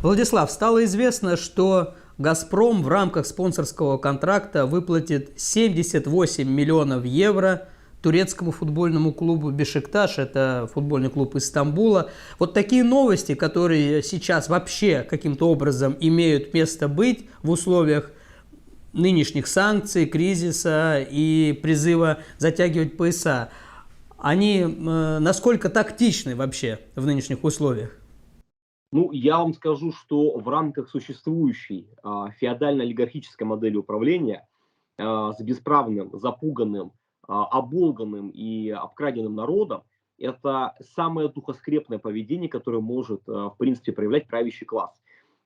Владислав, стало известно, что «Газпром» в рамках спонсорского контракта выплатит 78 миллионов евро турецкому футбольному клубу «Бешикташ», это футбольный клуб из Стамбула. Вот такие новости, которые сейчас вообще каким-то образом имеют место быть в условиях нынешних санкций, кризиса и призыва затягивать пояса, они насколько тактичны вообще в нынешних условиях? Ну, я вам скажу, что в рамках существующей феодально-олигархической модели управления с бесправным, запуганным, оболганным и обкраденным народом, это самое духоскрепное поведение, которое может, в принципе, проявлять правящий класс.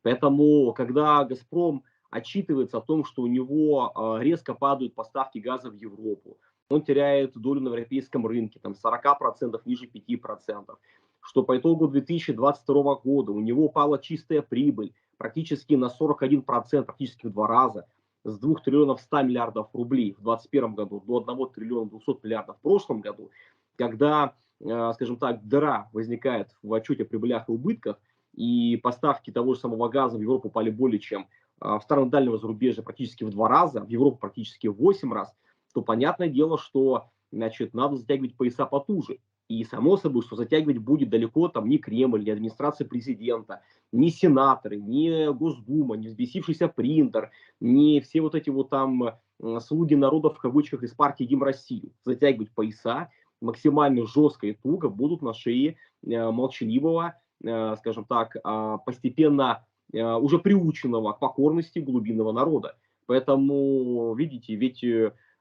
Поэтому, когда «Газпром» отчитывается о том, что у него резко падают поставки газа в Европу, он теряет долю на европейском рынке, там, с 40% ниже 5%, что по итогу 2022 года у него упала чистая прибыль практически на 41%, практически в 2 раза, с 2 триллионов 100 миллиардов рублей в 2021 году до 1 триллиона 200 миллиардов в прошлом году, когда, скажем так, дыра возникает в отчете о прибылях и убытках, и поставки того же самого газа в Европу упали более чем в страны дальнего зарубежья практически в 2 раза, в Европу практически в 8 раз, то понятное дело, что, значит, надо затягивать пояса потуже. И само собой, что затягивать будет далеко там не Кремль, не администрация президента, не сенаторы, не Госдума, не взбесившийся принтер, не все вот эти вот там слуги народа в кавычках из партии Едим Россию. Затягивать пояса максимально жестко и туго будут на шее молчаливого, скажем так, постепенно уже приученного к покорности глубинного народа. Поэтому, видите, ведь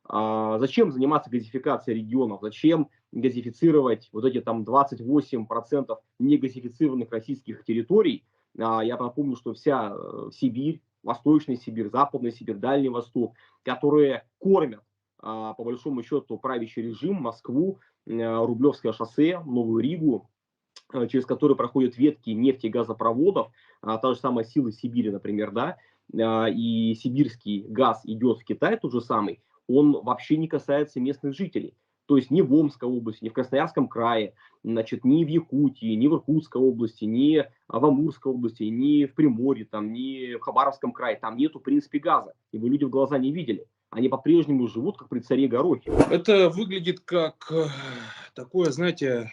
зачем заниматься газификацией регионов? Зачем газифицировать вот эти там 28% негазифицированных российских территорий? Я напомню, что вся Сибирь, Восточная Сибирь, Западная Сибирь, Дальний Восток, которые кормят, по большому счету, правящий режим, Москву, Рублевское шоссе, Новую Ригу, через которые проходят ветки нефти и газопроводов, та же самая «Сила Сибири», например, да, и сибирский газ идет в Китай тот же самый, он вообще не касается местных жителей. То есть ни в Омской области, ни в Красноярском крае, значит, ни в Якутии, ни в Иркутской области, ни в Амурской области, ни в Приморье, там, ни в Хабаровском крае. Там нету, в принципе, газа. Его люди в глаза не видели. Они по-прежнему живут, как при царе Горохе. Это выглядит как такое, знаете,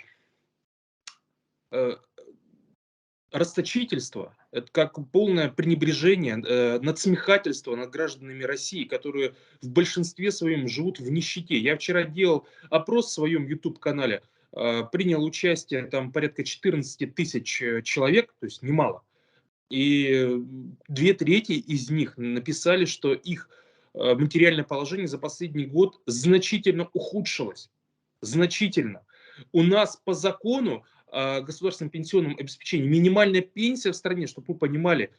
расточительство, это как полное пренебрежение, надсмехательство над гражданами России, которые в большинстве своем живут в нищете. Я вчера делал опрос в своем YouTube-канале, принял участие там порядка 14 тысяч человек, то есть немало. И 2/3 из них написали, что их материальное положение за последний год значительно ухудшилось. Значительно. У нас по закону о государственном пенсионном обеспечении минимальная пенсия в стране, чтобы вы понимали,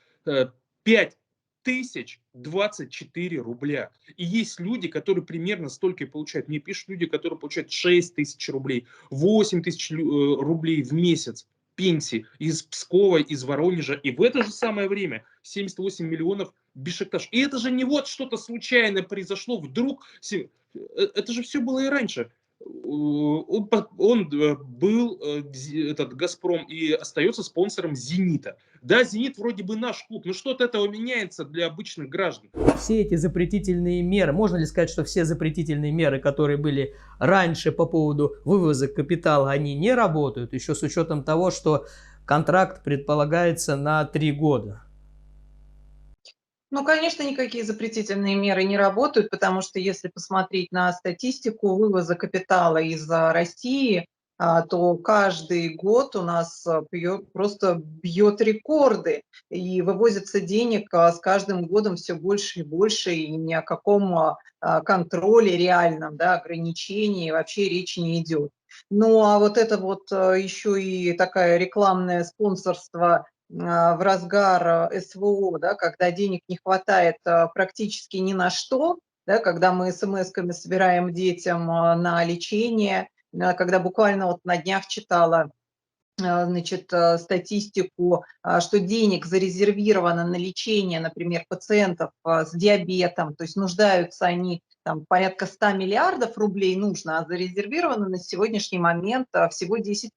5024 рубля. И есть люди, которые примерно столько и получают. Мне пишут люди, которые получают 6000 рублей, 8000 рублей в месяц пенсии из Пскова, из Воронежа. И в это же самое время 78 миллионов Бешикташ. И это же не вот что-то случайно произошло вдруг. Это же все было и раньше. Он был, этот «Газпром», и остается спонсором «Зенита». Да, «Зенит» вроде бы наш клуб, но что от этого меняется для обычных граждан? Все эти запретительные меры, можно ли сказать, что все запретительные меры, которые были раньше по поводу вывоза капитала, они не работают, еще с учетом того, что контракт предполагается на 3 года? Ну, конечно, никакие запретительные меры не работают, потому что если посмотреть на статистику вывоза капитала из России, то каждый год у нас просто бьет рекорды, и вывозится денег с каждым годом все больше и больше, и ни о каком контроле реальном, да, ограничении вообще речи не идет. Ну, а вот это вот еще и такая рекламное спонсорство в разгар СВО, да, когда денег не хватает практически ни на что, да, когда мы смс-ками собираем детям на лечение, когда буквально вот на днях читала значит, статистику, что денег зарезервировано на лечение, например, пациентов с диабетом, то есть нуждаются они там порядка 100 миллиардов рублей нужно, а зарезервировано на сегодняшний момент всего 10%.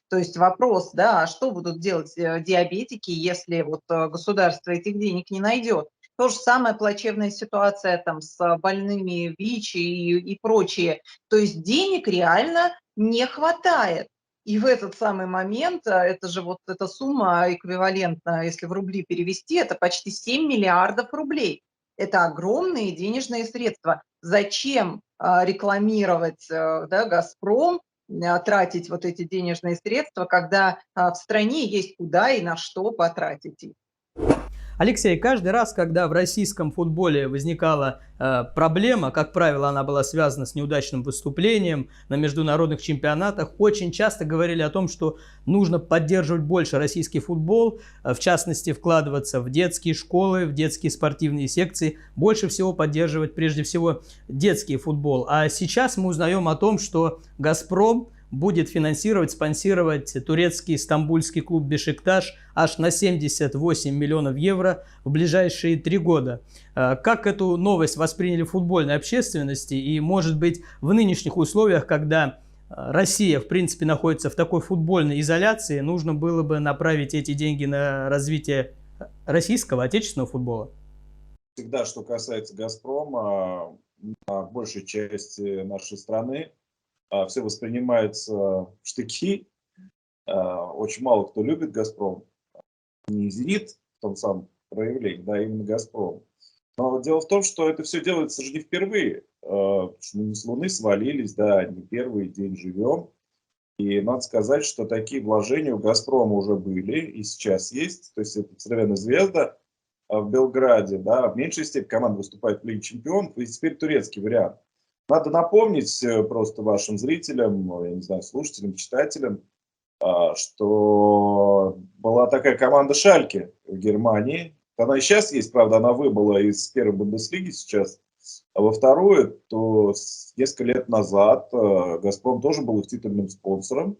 То есть вопрос, да, а что будут делать диабетики, если вот государство этих денег не найдет? То же самое плачевная ситуация там с больными ВИЧ и прочее. То есть денег реально не хватает. И в этот самый момент, это же вот эта сумма эквивалентна, если в рубли перевести, это почти 7 миллиардов рублей. Это огромные денежные средства. Зачем рекламировать, да, «Газпром», тратить вот эти денежные средства, когда в стране есть куда и на что потратить их? Алексей, каждый раз, когда в российском футболе возникала проблема, как правило, она была связана с неудачным выступлением на международных чемпионатах, очень часто говорили о том, что нужно поддерживать больше российский футбол, в частности, вкладываться в детские школы, в детские спортивные секции, больше всего поддерживать прежде всего детский футбол. А сейчас мы узнаем о том, что «Газпром» будет финансировать, спонсировать турецкий стамбульский клуб «Бешикташ» аж на 78 миллионов евро в ближайшие 3 года. Как эту новость восприняли в футбольной общественности? И, может быть, в нынешних условиях, когда Россия, в принципе, находится в такой футбольной изоляции, нужно было бы направить эти деньги на развитие российского, отечественного футбола? Всегда, что касается «Газпрома», на большей части нашей страны все воспринимается в штыки. Очень мало кто любит «Газпром». Не «Зенит» в том самом проявлении, да, именно «Газпром». Но дело в том, что это все делается же не впервые. Мы не с Луны свалились, да, не первый день живем. И надо сказать, что такие вложения у «Газпрома» уже были и сейчас есть. То есть это «Цервена Звезда» в Белграде, да, в меньшей степени команда выступает в Лиге Чемпионов, и теперь турецкий вариант. Надо напомнить просто вашим зрителям, я не знаю, слушателям, читателям, что была такая команда «Шальке» в Германии. Она и сейчас есть, правда, она выбыла из первой Бундеслиги сейчас, а во вторую, то несколько лет назад «Газпром» тоже был их титульным спонсором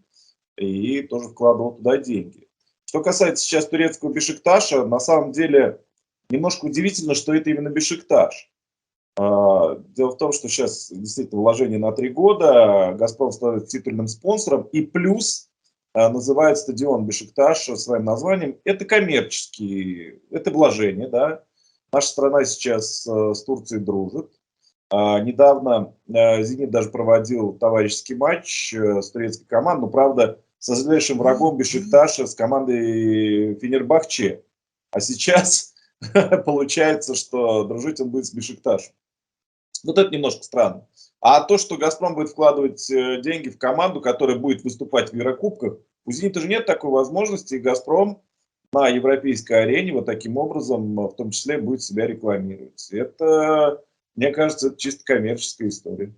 и тоже вкладывал туда деньги. Что касается сейчас турецкого «Бешикташа», на самом деле немножко удивительно, что это именно «Бешикташ». Дело в том, что сейчас действительно вложение на 3 года, «Газпром» становится титульным спонсором, и плюс называет стадион «Бешикташ» своим названием. Это коммерческие, это вложение, да. Наша страна сейчас с Турцией дружит. Недавно «Зенит» даже проводил товарищеский матч с турецкой командой, но, правда, со злейшим врагом «Бешикташа», с командой «Фенербахче». А сейчас получается, что дружить он будет с «Бешикташем». Вот это немножко странно. А то, что «Газпром» будет вкладывать деньги в команду, которая будет выступать в Еврокубках, у «Зенита» же нет такой возможности, и «Газпром» на европейской арене вот таким образом, в том числе, будет себя рекламировать. Это, мне кажется, это чисто коммерческая история.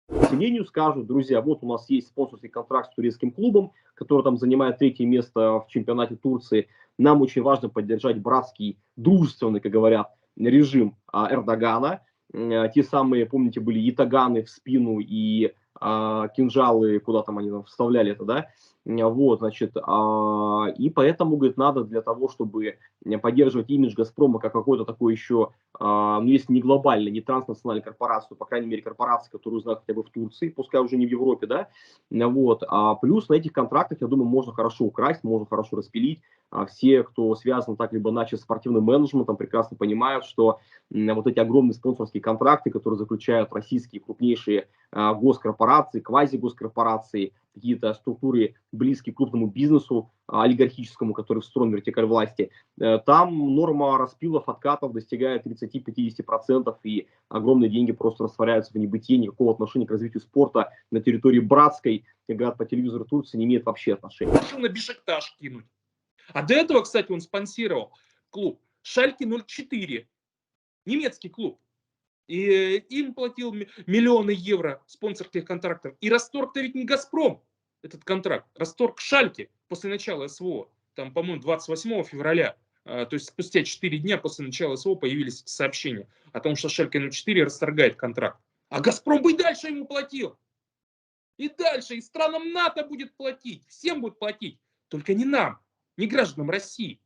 К мнению скажут, друзья, вот у нас есть спонсорский контракт с турецким клубом, который там занимает 3-е место в чемпионате Турции. Нам очень важно поддержать братский, дружественный, как говорят, режим Эрдогана. Те самые, помните, были ятаганы в спину и кинжалы, куда там они там вставляли это, да? Вот, значит, и поэтому, говорит, надо для того, чтобы поддерживать имидж «Газпрома» как какой-то такой еще, ну, если не глобальный, не транснациональной корпорацию, по крайней мере, корпорации, которую знают хотя бы в Турции, пускай уже не в Европе, да, вот, плюс на этих контрактах, я думаю, можно хорошо украсть, можно хорошо распилить. Все, кто связан так либо иначе с спортивным менеджментом, прекрасно понимают, что вот эти огромные спонсорские контракты, которые заключают российские крупнейшие госкорпорации, квази-госкорпорации, какие-то структуры, близкие к крупному бизнесу, олигархическому, который встроен в вертикаль власти, там норма распилов, откатов достигает 30-50%, и огромные деньги просто растворяются в небытие, никакого отношения к развитию спорта на территории братской, как говорят по телевизору Турции, не имеет вообще отношения. Решил на «Бешикташ» кинуть. А до этого, кстати, он спонсировал клуб «Шальке 04», немецкий клуб. И им платил миллионы евро спонсорских контрактов. И расторг-то ведь не «Газпром» этот контракт. Расторг «Шальке» после начала СВО. Там, по-моему, 28 февраля. То есть спустя 4 дня после начала СВО появились эти сообщения о том, что «Шальке 04» расторгает контракт. А «Газпром» бы и дальше ему платил. И дальше. И странам НАТО будет платить. Всем будет платить. Только не нам, не гражданам России.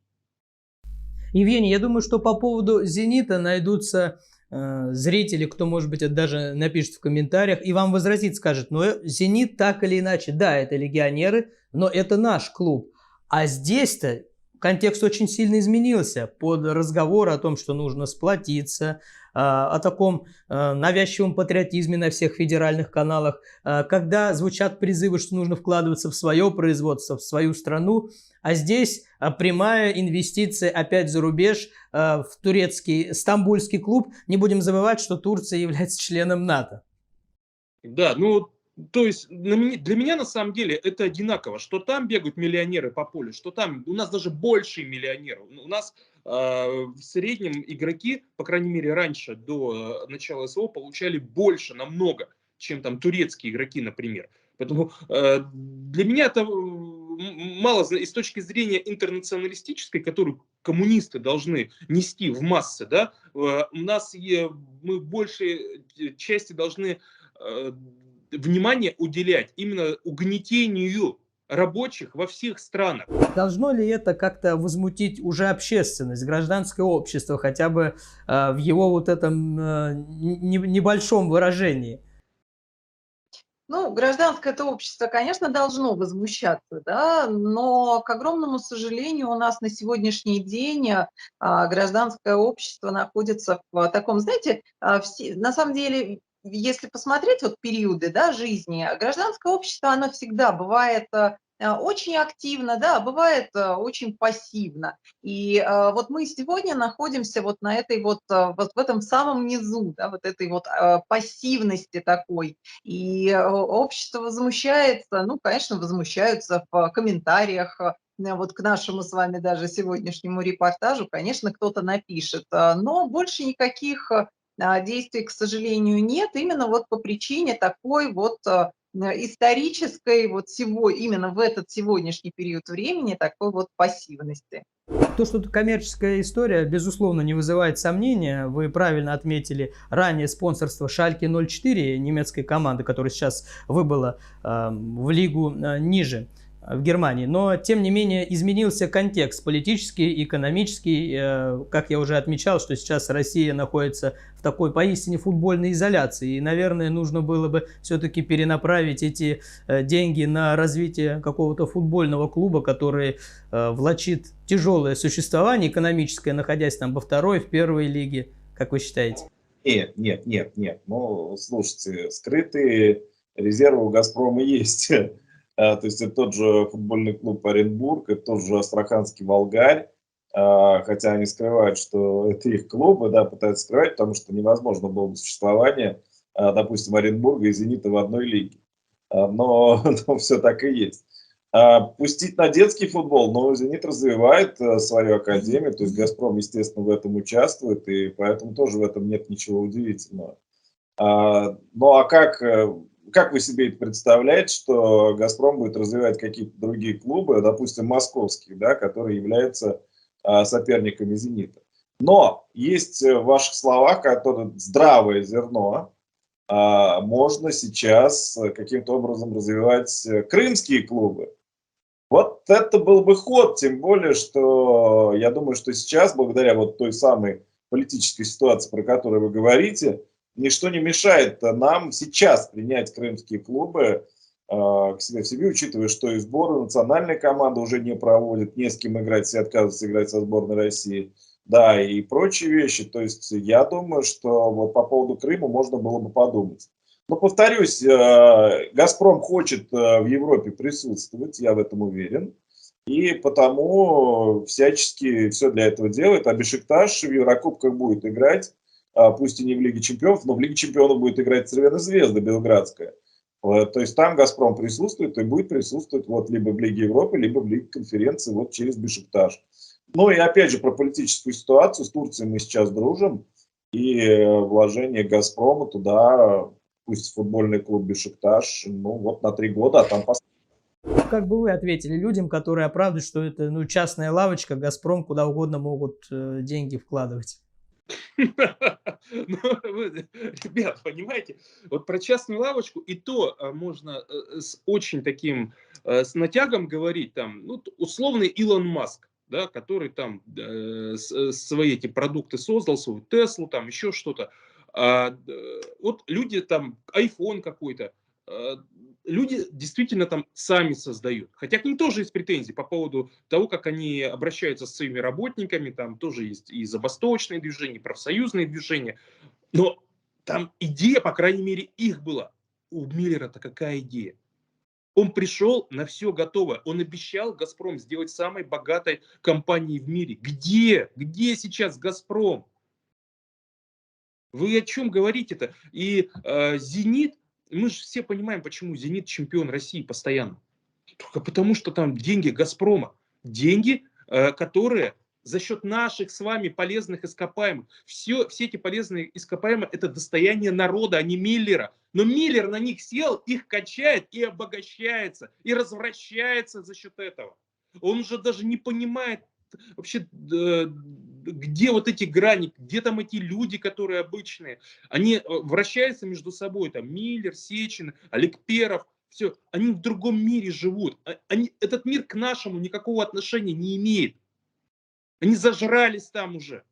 Евгений, я думаю, что по поводу «Зенита» найдутся зрители, кто, может быть, это даже напишет в комментариях, и вам возразит, скажет, ну, «Зенит» так или иначе, да, это легионеры, но это наш клуб. А здесь-то контекст очень сильно изменился под разговор о том, что нужно сплотиться, о таком навязчивом патриотизме на всех федеральных каналах, когда звучат призывы, что нужно вкладываться в свое производство, в свою страну, а здесь прямая инвестиция опять за рубеж в турецкий стамбульский клуб. Не будем забывать, что Турция является членом НАТО. Да, ну, то есть для меня на самом деле это одинаково, что там бегают миллионеры по полю, что там у нас даже больше миллионеров. У нас в среднем игроки, по крайней мере раньше, до начала СВО, получали больше намного, чем там турецкие игроки, например. Поэтому для меня это мало и с точки зрения интернационалистической, которую коммунисты должны нести в массы, да, у нас мы большей части должны внимание уделять именно угнетению рабочих во всех странах. Должно ли это как-то возмутить уже общественность, гражданское общество, хотя бы в его вот этом небольшом выражении? Ну, гражданское это общество, конечно, должно возмущаться, да, но, к огромному сожалению, у нас на сегодняшний день гражданское общество находится в таком, знаете, на самом деле, если посмотреть вот периоды, да, жизни, гражданское общество, оно всегда бывает очень активно, да, бывает очень пассивно. И вот мы сегодня находимся вот на этой вот в этом самом низу, да, вот этой вот пассивности такой. И общество возмущается, ну, конечно, возмущаются в комментариях, вот к нашему с вами даже сегодняшнему репортажу, конечно, кто-то напишет, но больше никаких действий, к сожалению, нет, именно вот по причине такой вот исторической, вот именно в этот сегодняшний период времени, такой вот пассивности. То, что это коммерческая история, безусловно, не вызывает сомнения. Вы правильно отметили ранее спонсорство Шальке 04, немецкой команды, которая сейчас выбыла в лигу ниже в Германии. Но, тем не менее, изменился контекст политический, экономический. Как я уже отмечал, что сейчас Россия находится в такой поистине футбольной изоляции. И, наверное, нужно было бы все-таки перенаправить эти деньги на развитие какого-то футбольного клуба, который влачит тяжелое существование экономическое, находясь там во второй, в первой лиге. Как вы считаете? Нет. Ну, слушайте, скрытые резервы у «Газпрома» есть. То есть это тот же футбольный клуб Оренбург, это тот же Астраханский «Волгарь», хотя они скрывают, что это их клубы, да, пытаются скрывать, потому что невозможно было бы существование, допустим, Оренбурга и «Зенита» в одной лиге. Но все так и есть. Пустить на детский футбол, но «Зенит» развивает свою академию, то есть «Газпром», естественно, в этом участвует, и поэтому тоже в этом нет ничего удивительного. Ну а как вы себе это представляете, что «Газпром» будет развивать какие-то другие клубы, допустим, московские, да, которые являются соперниками «Зенита»? Но есть в ваших словах здравое зерно. Можно сейчас каким-то образом развивать крымские клубы. Вот это был бы ход, тем более, что я думаю, что сейчас, благодаря вот той самой политической ситуации, про которую вы говорите, ничто не мешает нам сейчас принять крымские клубы к себе в семью, учитывая, что и сборы национальной команды уже не проводят, не с кем играть, все отказываются играть со сборной России, да, и прочие вещи. То есть я думаю, что вот по поводу Крыма можно было бы подумать. Но, повторюсь, «Газпром» хочет в Европе присутствовать, я в этом уверен. И потому всячески все для этого делает. А Бешикташ в Еврокубках будет играть, пусть и не в Лиге Чемпионов, но в Лиге Чемпионов будет играть «Цервена Звезда» белградская. То есть там «Газпром» присутствует и будет присутствовать вот либо в Лиге Европы, либо в Лиге Конференции вот через Бешикташ. Ну и опять же про политическую ситуацию. С Турцией мы сейчас дружим. И вложение «Газпрома» туда, пусть футбольный клуб «Бешикташ», ну вот на 3 года, а там посмотрим. Как бы вы ответили людям, которые оправдывают, что это частная лавочка, «Газпром» куда угодно могут деньги вкладывать? Ребят, понимаете, вот про частную лавочку и то можно с очень таким, с натягом говорить, там, ну, условный Илон Маск. да, который там свои эти продукты создал, свою Теслу, там еще что-то. Вот люди там, iPhone какой-то, люди действительно там сами создают. Хотя к ним тоже есть претензии по поводу того, как они обращаются с своими работниками, там тоже есть и забастовочные движения, и профсоюзные движения. Но там идея, по крайней мере, их была. У Миллера-то какая идея? Он пришел на все готово. Он обещал «Газпром» сделать самой богатой компанией в мире. Где? Где сейчас «Газпром»? Вы о чем говорите-то? И «Зенит», мы же все понимаем, почему «Зенит» чемпион России постоянно. Только потому, что там деньги «Газпрома». Деньги, которые за счет наших с вами полезных ископаемых. Все эти полезные ископаемые – это достояние народа, а не Миллера. Но Миллер на них сел, их качает и обогащается, и развращается за счет этого. Он уже даже не понимает вообще, где вот эти грани, где там эти люди, которые обычные. Они вращаются между собой, там Миллер, Сечин, Олег Перов. Все, они в другом мире живут. Этот мир к нашему никакого отношения не имеет. Они зажрались там уже.